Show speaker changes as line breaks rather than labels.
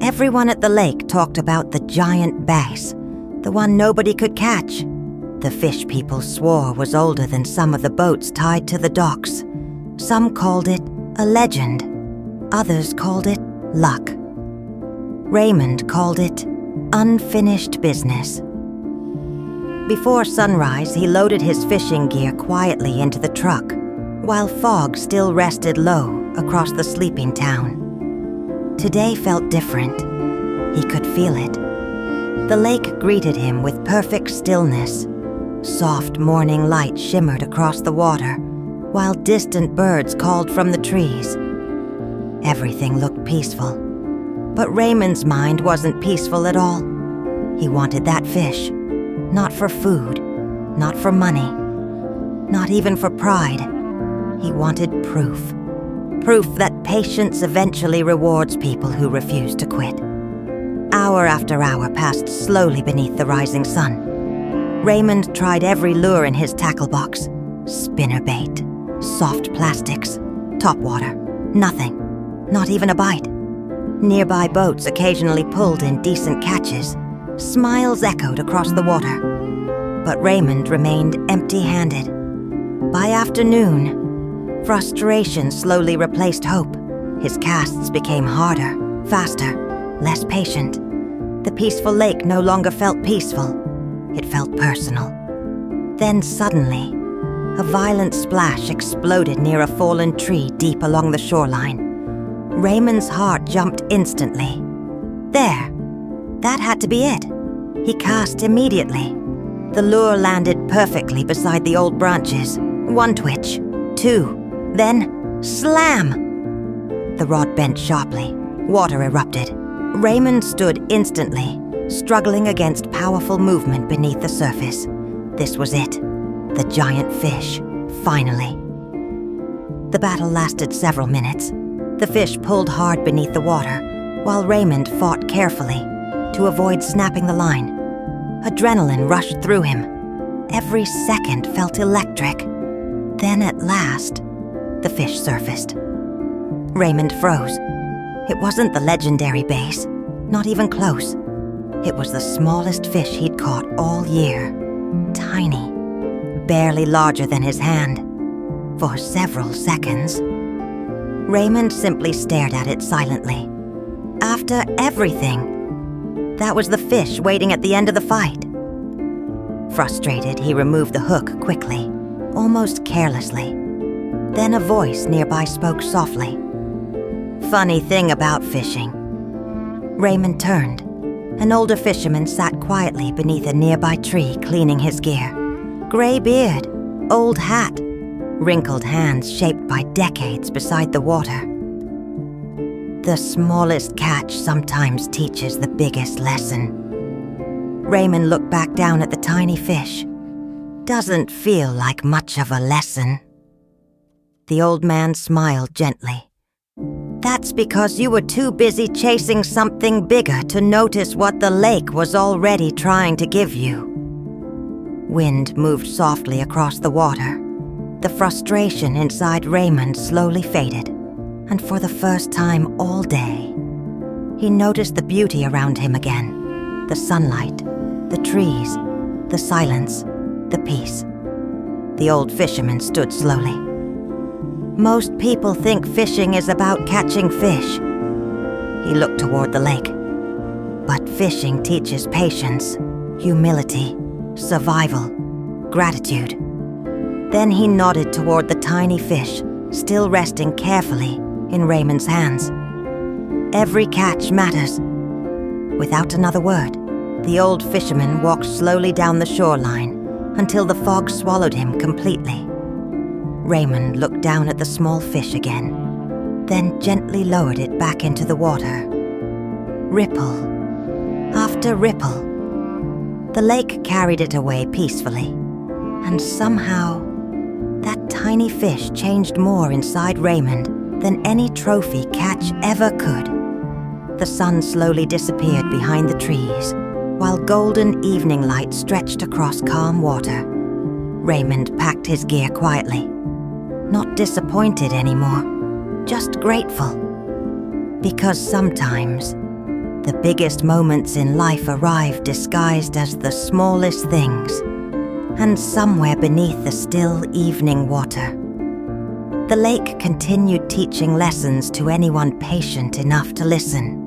Everyone at the lake talked about the giant bass, the one nobody could catch. The fish people swore was older than some of the boats tied to the docks. Some called it a legend. Others called it luck. Raymond called it unfinished business. Before sunrise, he loaded his fishing gear quietly into the truck, while fog still rested low across the sleeping town. Today felt different. He could feel it. The lake greeted him with perfect stillness. Soft morning light shimmered across the water, while distant birds called from the trees. Everything looked peaceful, but Raymond's mind wasn't peaceful at all. He wanted that fish, not for food, not for money, not even for pride. He wanted proof. Proof that patience eventually rewards people who refuse to quit. Hour after hour passed slowly beneath the rising sun. Raymond tried every lure in his tackle box. Spinnerbait, soft plastics, topwater, nothing, not even a bite. Nearby boats occasionally pulled in decent catches. Smiles echoed across the water. But Raymond remained empty-handed. By afternoon, frustration slowly replaced hope. His casts became harder, faster, less patient. The peaceful lake no longer felt peaceful. It felt personal. Then suddenly, a violent splash exploded near a fallen tree deep along the shoreline. Raymond's heart jumped instantly. There! That had to be it. He cast immediately. The lure landed perfectly beside the old branches. One twitch, two, then slam! The rod bent sharply. Water erupted. Raymond stood instantly, struggling against powerful movement beneath the surface. This was it. The giant fish, finally. The battle lasted several minutes. The fish pulled hard beneath the water, while Raymond fought carefully to avoid snapping the line. Adrenaline rushed through him. Every second felt electric. Then at last, the fish surfaced. Raymond froze. It wasn't the legendary bass, not even close. It was the smallest fish he'd caught all year. Tiny, barely larger than his hand. For several seconds, Raymond simply stared at it silently. After everything, that was the fish waiting at the end of the fight. Frustrated, he removed the hook quickly, almost carelessly. Then a voice nearby spoke softly. "Funny thing about fishing." Raymond turned. An older fisherman sat quietly beneath a nearby tree cleaning his gear. Gray beard, old hat, wrinkled hands shaped by decades beside the water. The smallest catch sometimes teaches the biggest lesson. Raymond looked back down at the tiny fish. Doesn't feel like much of a lesson. The old man smiled gently. That's because you were too busy chasing something bigger to notice what the lake was already trying to give you. Wind moved softly across the water. The frustration inside Raymond slowly faded, and for the first time all day, he noticed the beauty around him again. The sunlight, the trees, the silence, the peace. The old fisherman stood slowly. Most people think fishing is about catching fish. He looked toward the lake. But fishing teaches patience, humility, survival, gratitude. Then he nodded toward the tiny fish, still resting carefully in Raymond's hands. Every catch matters. Without another word, the old fisherman walked slowly down the shoreline until the fog swallowed him completely. Raymond looked down at the small fish again, then gently lowered it back into the water. Ripple after ripple. The lake carried it away peacefully, and somehow, that tiny fish changed more inside Raymond than any trophy catch ever could. The sun slowly disappeared behind the trees, while golden evening light stretched across calm water. Raymond packed his gear quietly. Not disappointed anymore, just grateful. Because sometimes, The biggest moments in life arrive disguised as the smallest things, and somewhere beneath the still evening water, the lake continued teaching lessons to anyone patient enough to listen.